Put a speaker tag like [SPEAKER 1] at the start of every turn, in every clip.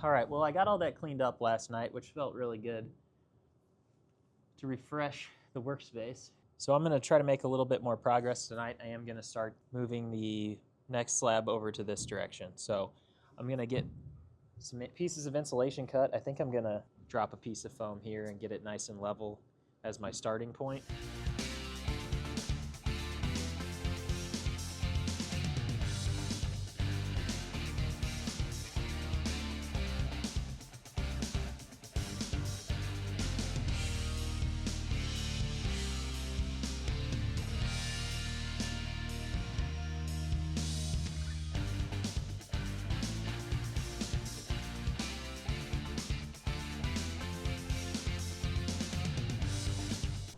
[SPEAKER 1] All right, well, I got all that cleaned up last night, which felt really good to refresh the workspace. So I'm gonna try to make a little bit more progress tonight. I am gonna start moving the next slab over to this direction. So I'm gonna get some pieces of insulation cut. I think I'm gonna drop a piece of foam here and get it nice and level as my starting point.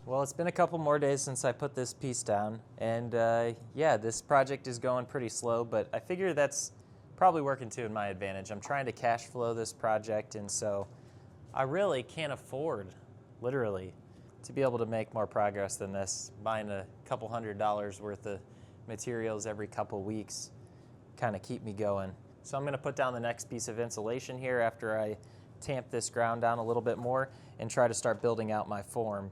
[SPEAKER 1] Well, it's been a couple more days since I put this piece down, and yeah, this project is going pretty slow, but I figure that's probably working to my advantage. I'm trying to cash flow this project, and so I really can't afford, literally, to be able to make more progress than this. Buying a couple $100 worth of materials every couple weeks kind of keep me going. So I'm going to put down the next piece of insulation here after I tamp this ground down a little bit more and try to start building out my form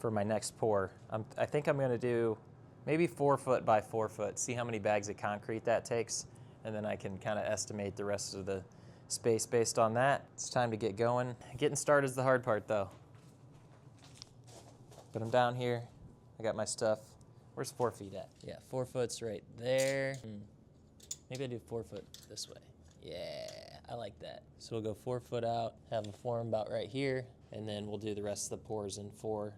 [SPEAKER 1] for my next pour. I think I'm going to do maybe 4 foot by 4 foot, see how many bags of concrete that takes, and then I can kind of estimate the rest of the space based on that. It's time to get going. Getting started is the hard part though. But I'm down here, I got my stuff. Where's 4 feet at? Yeah, 4 foot's right there. Maybe I do 4 foot this way. Yeah, I like that. So we'll go 4 foot out, have a form about right here, and then we'll do the rest of the pours in 4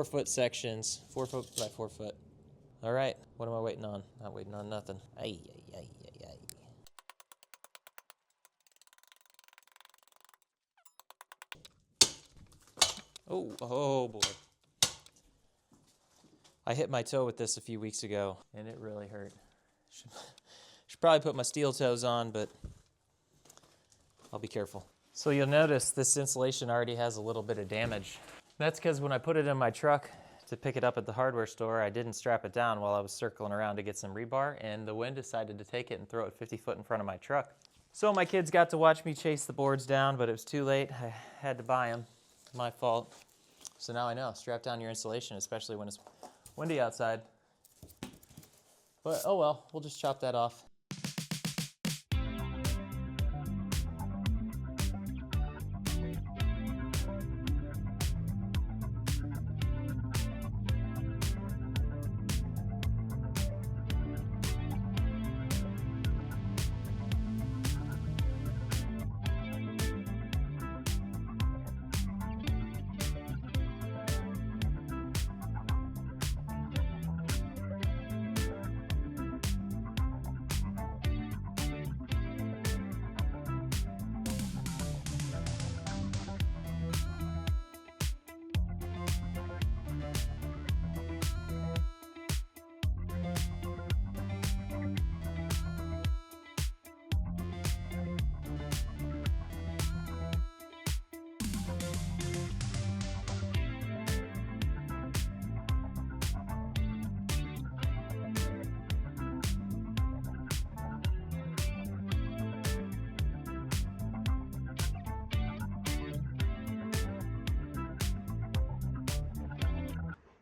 [SPEAKER 1] foot sections, 4 foot by 4 foot. All right, what am I waiting on? Not waiting on nothing. Ay, ay, ay, ay, ay. Oh boy. I hit my toe with this a few weeks ago, and it really hurt. Should probably put my steel toes on, but I'll be careful. So you'll notice this insulation already has a little bit of damage. That's because when I put it in my truck to pick it up at the hardware store, I didn't strap it down while I was circling around to get some rebar, and the wind decided to take it and throw it 50 foot in front of my truck. So my kids got to watch me chase the boards down, but it was too late. I had to buy them. My fault. So now I know, strap down your insulation, especially when it's windy outside. But oh well, we'll just chop that off.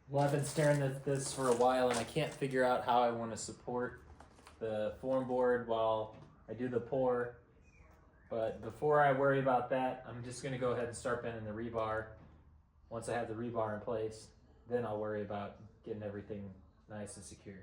[SPEAKER 1] Well, I've been staring at this for a while, and I can't figure out how I want to support the form board while I do the pour. But before I worry about that, I'm just going to go ahead and start bending the rebar. Once I have the rebar in place, then I'll worry about getting everything nice and secure.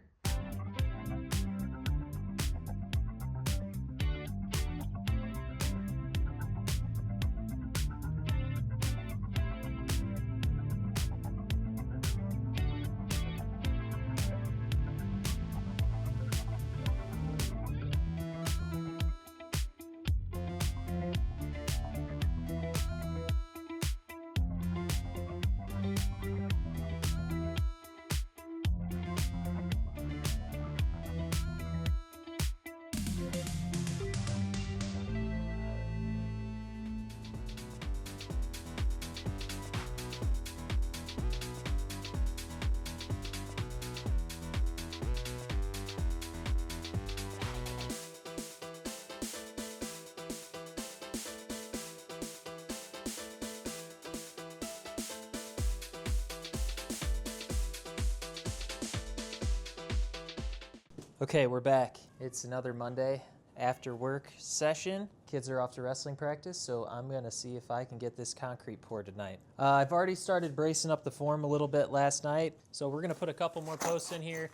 [SPEAKER 1] Okay, we're back. It's another Monday after work session. Kids are off to wrestling practice, so I'm gonna see if I can get this concrete poured tonight. I've already started bracing up the form a little bit last night, so we're gonna put a couple more posts in here.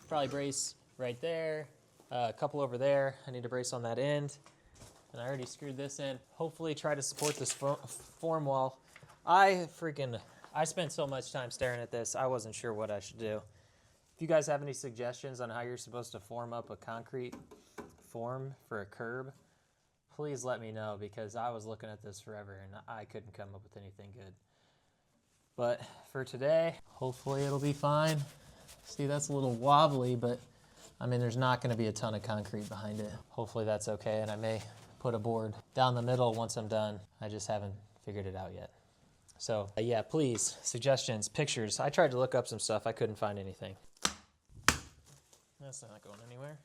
[SPEAKER 1] Probably brace right there, a couple over there. I need to brace on that end, and I already screwed this in. Hopefully try to support this form wall. I spent so much time staring at this, I wasn't sure what I should do. If you guys have any suggestions on how you're supposed to form up a concrete form for a curb, please let me know, because I was looking at this forever and I couldn't come up with anything good. But for today, hopefully it'll be fine. See, that's a little wobbly, but I mean, there's not going to be a ton of concrete behind it. Hopefully that's okay, and I may put a board down the middle once I'm done. I just haven't figured it out yet. So yeah, please, suggestions, pictures. I tried to look up some stuff. I couldn't find anything. That's not going anywhere.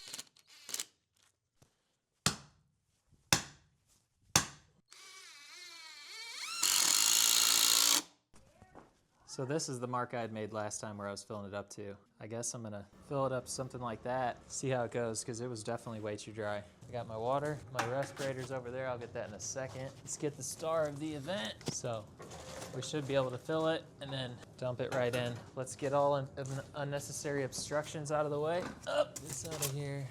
[SPEAKER 1] So this is the mark I had made last time where I was filling it up to. I guess I'm gonna fill it up something like that, see how it goes, because it was definitely way too dry. I got my water, my respirator's over there. I'll get that in a second. Let's get the star of the event. So we should be able to fill it and then dump it right in. Let's get all unnecessary obstructions out of the way. Up this out of here.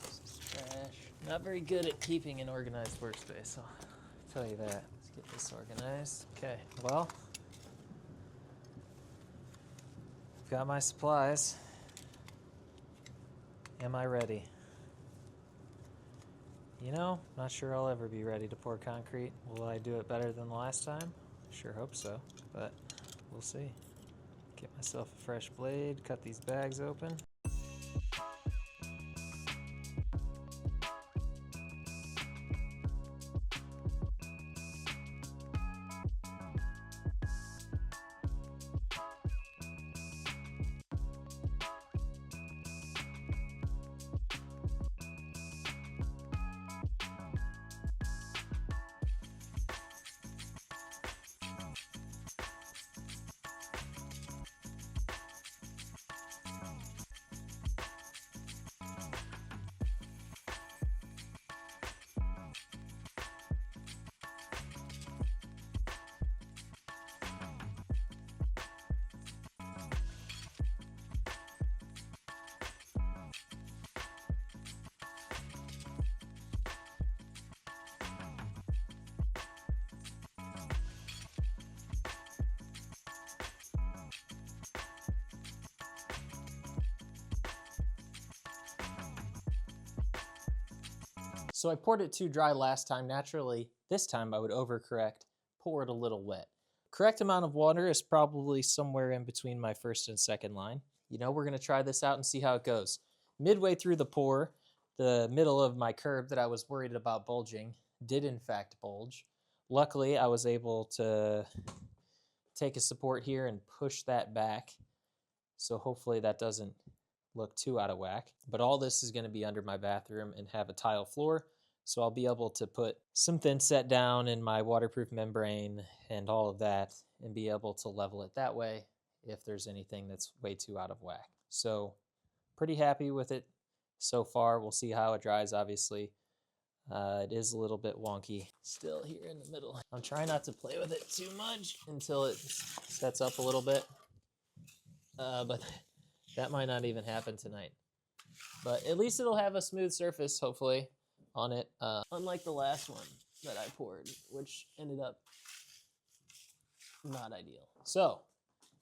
[SPEAKER 1] This is trash. Not very good at keeping an organized workspace, I'll tell you that. Let's get this organized. Okay, well, I've got my supplies. Am I ready? You know, not sure I'll ever be ready to pour concrete. Will I do it better than the last time? Sure hope so, but we'll see. Get myself a fresh blade, cut these bags open. So I poured it too dry last time. Naturally, this time I would overcorrect, pour it a little wet. Correct amount of water is probably somewhere in between my first and second line. You know, we're gonna try this out and see how it goes. Midway through the pour, the middle of my curb that I was worried about bulging did in fact bulge. Luckily, I was able to take a support here and push that back. So hopefully that doesn't look too out of whack. But all this is gonna be under my bathroom and have a tile floor. So I'll be able to put some thin set down in my waterproof membrane and all of that and be able to level it that way if there's anything that's way too out of whack. So pretty happy with it so far. We'll see how it dries, obviously. It is a little bit wonky still here in the middle. I'm trying not to play with it too much until it sets up a little bit. But that might not even happen tonight. But at least it'll have a smooth surface, hopefully, on it. Unlike the last one that I poured, which ended up not ideal. So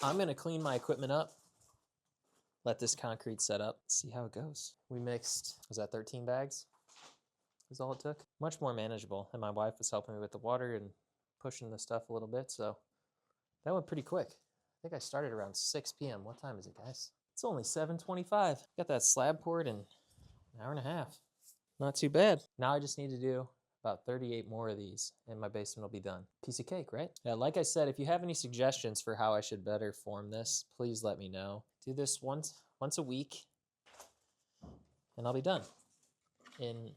[SPEAKER 1] I'm gonna clean my equipment up, let this concrete set up, see how it goes. We mixed, was that 13 bags? Is all it took? Much more manageable. And my wife was helping me with the water and pushing the stuff a little bit, so that went pretty quick. I think I started around 6 p.m. What time is it, guys? It's only 7:25. Got that slab poured in an hour and a half. Not too bad. Now I just need to do about 38 more of these and my basement will be done. Piece of cake, right? Yeah, like I said, if you have any suggestions for how I should better form this, please let me know. Do this once a week and I'll be done in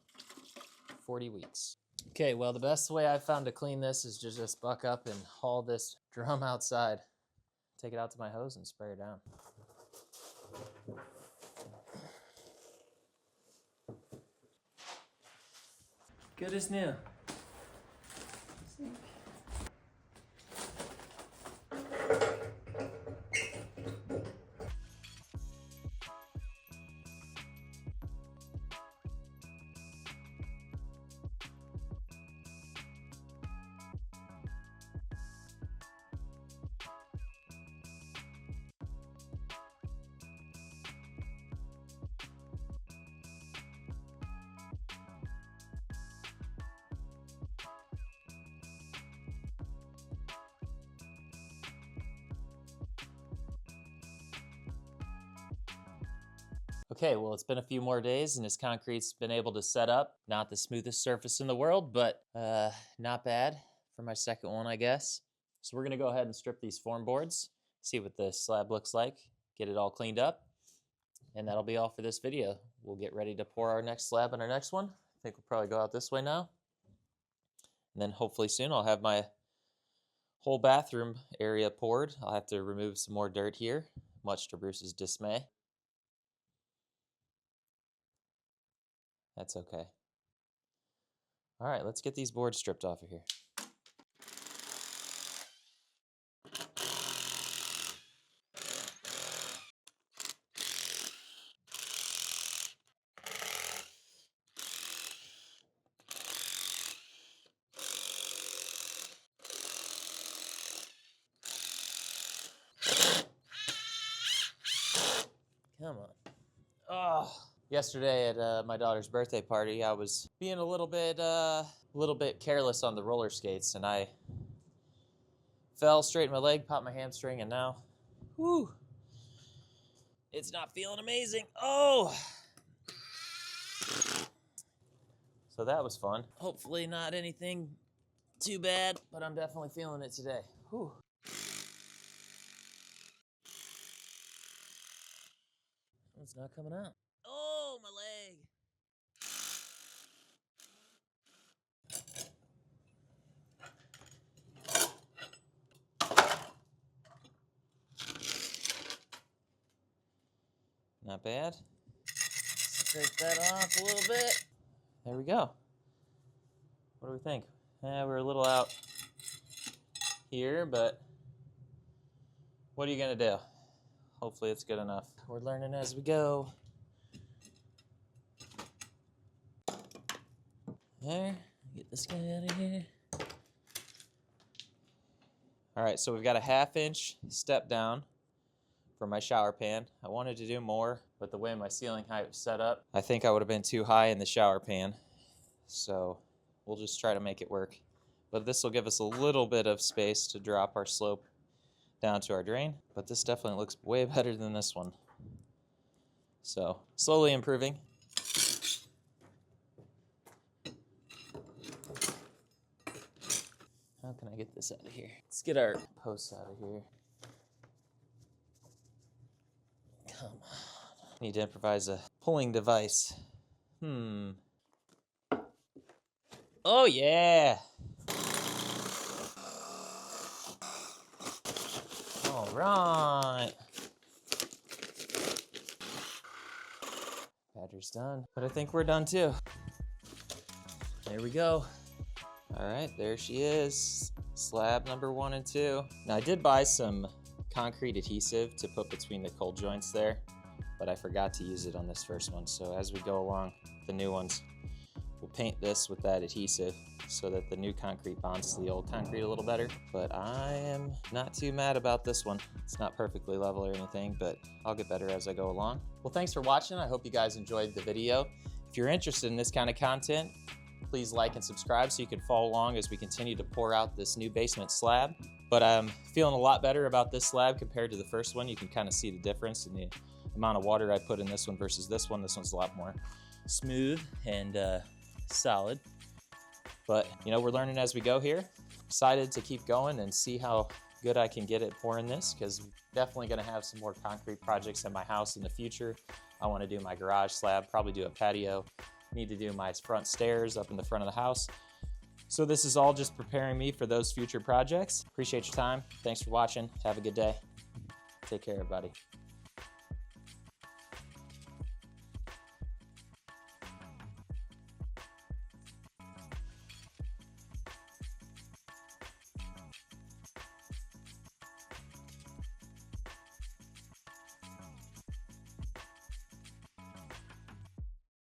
[SPEAKER 1] 40 weeks. Okay, well, the best way I've found to clean this is to just buck up and haul this drum outside. Take it out to my hose and spray it down. Good as new. Okay, well, it's been a few more days and this concrete's been able to set up. Not the smoothest surface in the world, but not bad for my second one, I guess. So we're gonna go ahead and strip these form boards, see what the slab looks like, get it all cleaned up, and that'll be all for this video. We'll get ready to pour our next slab on our next one. I think we'll probably go out this way now. And then hopefully soon I'll have my whole bathroom area poured. I'll have to remove some more dirt here, much to Bruce's dismay. That's okay. All right, let's get these boards stripped off of here. Come on. Oh. Yesterday at my daughter's birthday party, I was being a little bit careless on the roller skates, and I fell, straightened my leg, popped my hamstring, and now, whew, it's not feeling amazing. Oh! So that was fun. Hopefully not anything too bad, but I'm definitely feeling it today. Whew. It's not coming out. Oh, my leg. Not bad. Scrape that off a little bit. There we go. What do we think? We're a little out here, but what are you gonna do? Hopefully it's good enough. We're learning as we go. There, get this guy out of here. All right, so we've got a 1/2 inch step down for my shower pan. I wanted to do more, but the way my ceiling height was set up, I think I would have been too high in the shower pan. So we'll just try to make it work. But this will give us a little bit of space to drop our slope down to our drain. But this definitely looks way better than this one. So slowly improving. How can I get this out of here? Let's get our posts out of here. Come on. Need to improvise a pulling device. Oh yeah! All right. Badger's done, but I think we're done too. There we go. All right, there she is. Slab number 1 and 2. Now I did buy some concrete adhesive to put between the cold joints there, but I forgot to use it on this first one. So as we go along the new ones, we'll paint this with that adhesive so that the new concrete bonds to the old concrete a little better. But I am not too mad about this one. It's not perfectly level or anything, but I'll get better as I go along. Well, thanks for watching. I hope you guys enjoyed the video. If you're interested in this kind of content, please like and subscribe so you can follow along as we continue to pour out this new basement slab. But I'm feeling a lot better about this slab compared to the first one. You can kind of see the difference in the amount of water I put in this one versus this one. This one's a lot more smooth and solid. But you know, we're learning as we go here. Excited to keep going and see how good I can get at pouring this, because I'm definitely going to have some more concrete projects in my house in the future. I want to do my garage slab, probably do a patio. Need to do my front stairs up in the front of the house. So this is all just preparing me for those future projects. Appreciate your time. Thanks for watching. Have a good day. Take care, everybody.